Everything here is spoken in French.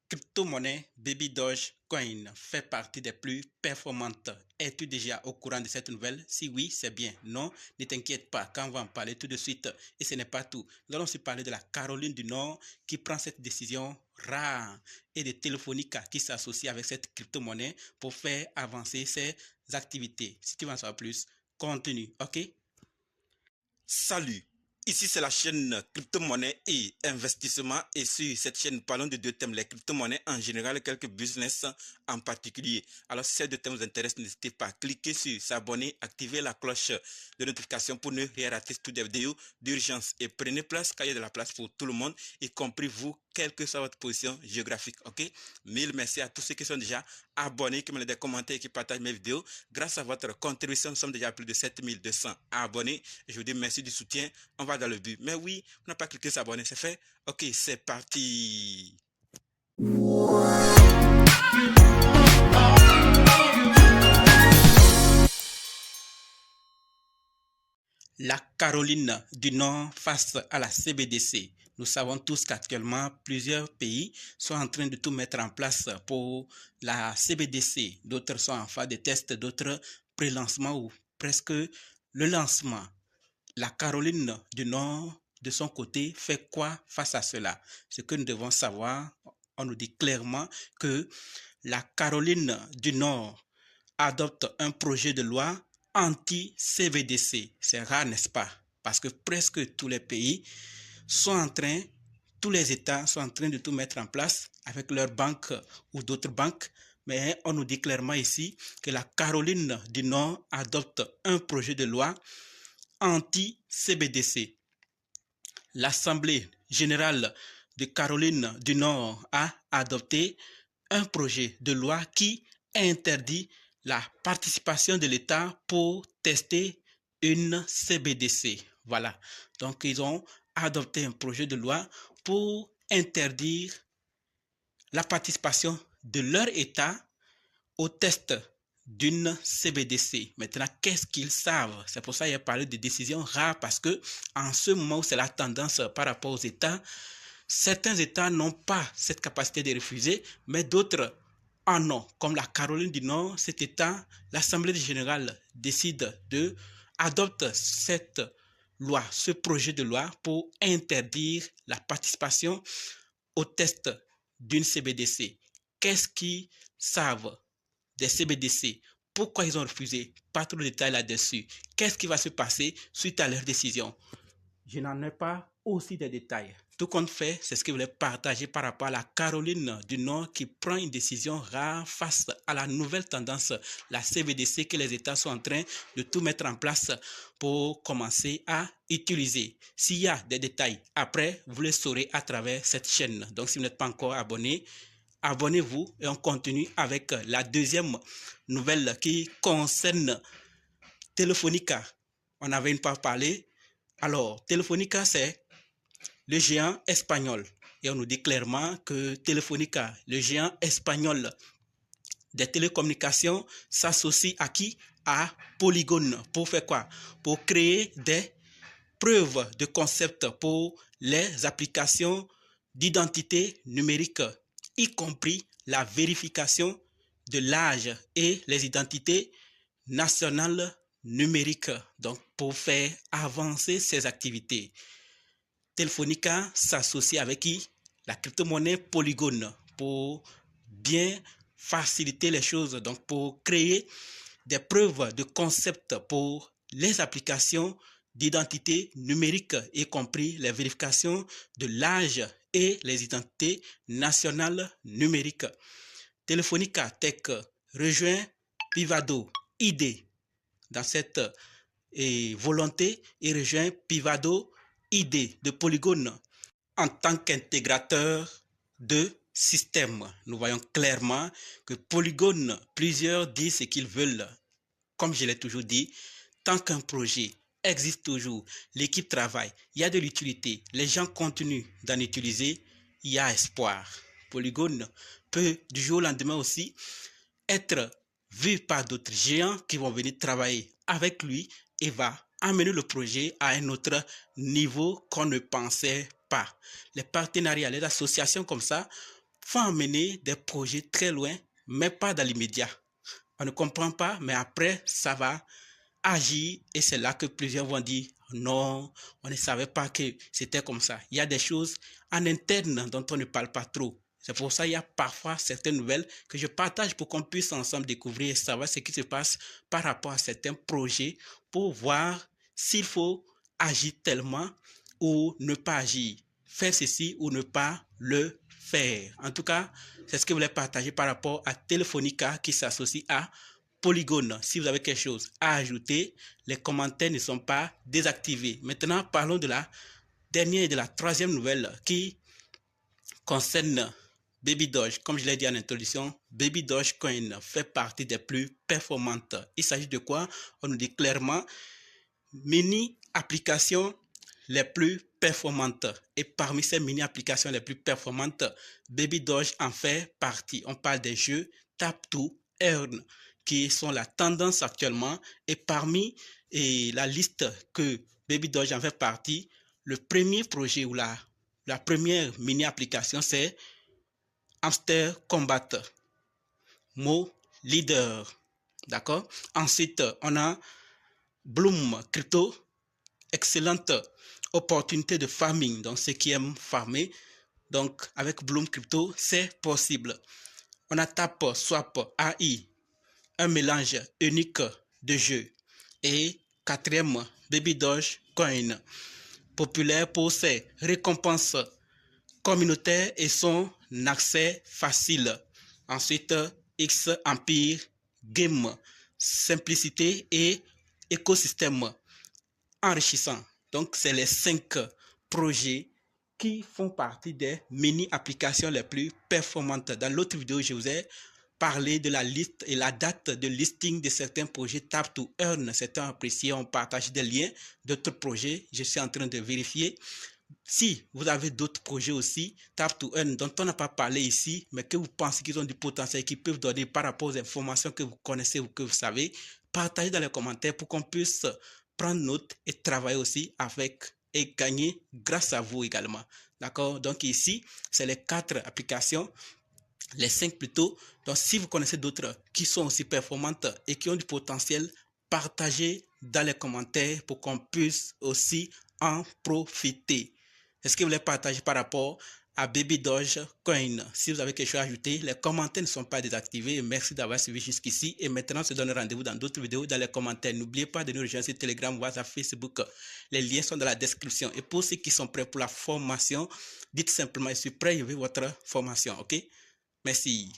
Crypto-monnaie Baby Dogecoin fait partie des plus performantes. Es-tu déjà au courant de cette nouvelle? Si oui, c'est bien. Non, ne t'inquiète pas, quand on va en parler tout de suite. Et ce n'est pas tout. Nous allons aussi parler de la Caroline du Nord qui prend cette décision rare et de Telefonica qui s'associe avec cette crypto-monnaie pour faire avancer ses activités. Si tu veux en savoir plus, continue, ok? Salut, ici c'est la chaîne crypto-monnaie et investissement et sur cette chaîne nous parlons de deux thèmes, les crypto-monnaies en général et quelques business en particulier. Alors si ces deux thèmes vous intéressent, n'hésitez pas à cliquer sur s'abonner, activer la cloche de notification pour ne rien rater toutes les vidéos d'urgence et prenez place car il y a de la place pour tout le monde, y compris vous, quelle que soit votre position géographique, ok? Mille merci à tous ceux qui sont déjà abonnés, qui me laissent des commentaires et qui partagent mes vidéos. Grâce à votre contribution, nous sommes déjà à plus de 7200 abonnés. Je vous dis merci du soutien. On va dans le but. Mais oui, on n'a pas cliqué s'abonner, c'est fait. Ok, c'est parti. La Caroline du Nord face à la CBDC. Nous savons tous qu'actuellement, plusieurs pays sont en train de tout mettre en place pour la CBDC. D'autres sont en phase de test, d'autres pré-lancement ou presque le lancement. La Caroline du Nord, de son côté, fait quoi face à cela? Ce que nous devons savoir, on nous dit clairement que la Caroline du Nord adopte un projet de loi anti-CBDC. C'est rare, n'est-ce pas? Parce que presque tous les pays sont en train, tous les États sont en train de tout mettre en place avec leurs banques ou d'autres banques. Mais on nous dit clairement ici que la Caroline du Nord adopte un projet de loi anti-CBDC. L'Assemblée générale de Caroline du Nord a adopté un projet de loi qui interdit la participation de l'État pour tester une CBDC. Voilà. Donc, ils ont adopté un projet de loi pour interdire la participation de leur État au test d'une CBDC. Maintenant, qu'est-ce qu'ils savent? C'est pour ça qu'il a parlé de décisions rares parce que en ce moment où c'est la tendance par rapport aux États, certains États n'ont pas cette capacité de refuser, mais d'autres en ont. Comme la Caroline du Nord, cet État, l'Assemblée générale décide de adopter cette loi, ce projet de loi pour interdire la participation au test d'une CBDC. Qu'est-ce qu'ils savent des CBDC? Pourquoi ils ont refusé? Pas trop de détails là-dessus. Qu'est-ce qui va se passer suite à leur décision? Je n'en ai pas aussi de détails. Tout compte fait, c'est ce que je voulais partager par rapport à la Caroline du Nord qui prend une décision rare face à la nouvelle tendance, la CBDC, que les États sont en train de tout mettre en place pour commencer à utiliser. S'il y a des détails après, vous les saurez à travers cette chaîne. Donc, si vous n'êtes pas encore abonné, abonnez-vous et on continue avec la deuxième nouvelle qui concerne Telefonica. On avait une fois parlé. Alors, Telefonica, c'est le géant espagnol. Et on nous dit clairement que Telefonica, le géant espagnol des télécommunications, s'associe à qui? À Polygon. Pour faire quoi? Pour créer des preuves de concept pour les applications d'identité numérique, y compris la vérification de l'âge et les identités nationales numériques. Donc, pour faire avancer ces activités, Telefonica s'associe avec qui? La crypto-monnaie Polygon pour bien faciliter les choses, donc pour créer des preuves de concept pour les applications d'identité numérique, y compris les vérifications de l'âge et les identités nationales numériques. Telefonica Tech rejoint Pivado ID dans cette volonté et rejoint Pivado ID de Polygon en tant qu'intégrateur de système. Nous voyons clairement que Polygon, plusieurs disent ce qu'ils veulent. Comme je l'ai toujours dit, tant qu'un projet existe toujours, l'équipe travaille, il y a de l'utilité, les gens continuent d'en utiliser, il y a espoir. Polygon peut du jour au lendemain aussi être vu par d'autres géants qui vont venir travailler avec lui et va amener le projet à un autre niveau qu'on ne pensait pas. Les partenariats, les associations comme ça font amener des projets très loin, mais pas dans l'immédiat. On ne comprend pas, mais après, ça va agir et c'est là que plusieurs vont dire non, on ne savait pas que c'était comme ça. Il y a des choses en interne dont on ne parle pas trop. C'est pour ça qu'il y a parfois certaines nouvelles que je partage pour qu'on puisse ensemble découvrir et savoir ce qui se passe par rapport à certains projets pour voir s'il faut agir tellement ou ne pas agir, faire ceci ou ne pas le faire. En tout cas, c'est ce que je voulais partager par rapport à Telefonica qui s'associe à Polygone. Si vous avez quelque chose à ajouter, les commentaires ne sont pas désactivés. Maintenant, parlons de la dernière et de la troisième nouvelle qui concerne Baby Doge. Comme je l'ai dit en introduction, Baby Doge Coin fait partie des plus performantes. Il s'agit de quoi? On nous dit clairement mini applications les plus performantes. Et parmi ces mini applications les plus performantes, Baby Doge en fait partie. On parle des jeux Tap to Earn qui sont la tendance actuellement. Et parmi la liste que Baby Doge en fait partie, le premier projet ou la première mini application, c'est Hamster Combat, mot leader. D'accord? Ensuite, on a Bloom Crypto, excellente opportunité de farming. Donc, ceux qui aiment farmer, donc avec Bloom Crypto, c'est possible. On a Tap Swap AI, un mélange unique de jeux. Et quatrième, Baby Doge Coin, populaire pour ses récompenses communautaires et son accès facile. Ensuite, X Empire Game, simplicité et écosystème enrichissant. Donc, c'est les 5 projets qui font partie des mini-applications les plus performantes. Dans l'autre vidéo, je vous ai parlé de la liste et la date de listing de certains projets Tap to Earn. Certains appréciés, on partage des liens d'autres projets. Je suis en train de vérifier. Si vous avez d'autres projets aussi, Tap to Earn, dont on n'a pas parlé ici, mais que vous pensez qu'ils ont du potentiel, qu'ils peuvent donner par rapport aux informations que vous connaissez ou que vous savez, partagez dans les commentaires pour qu'on puisse prendre note et travailler aussi avec et gagner grâce à vous également. D'accord? Donc ici, c'est les 4 applications, les 5 plutôt. Donc si vous connaissez d'autres qui sont aussi performantes et qui ont du potentiel, partagez dans les commentaires pour qu'on puisse aussi en profiter. Est-ce que vous voulez partager par rapport à Baby Doge Coin? Si vous avez quelque chose à ajouter, les commentaires ne sont pas désactivés. Merci d'avoir suivi jusqu'ici. Et maintenant, on se donne rendez-vous dans d'autres vidéos dans les commentaires. N'oubliez pas de nous rejoindre sur Telegram, WhatsApp, Facebook. Les liens sont dans la description. Et pour ceux qui sont prêts pour la formation, dites simplement, je suis prêt, je veux votre formation. OK? Merci.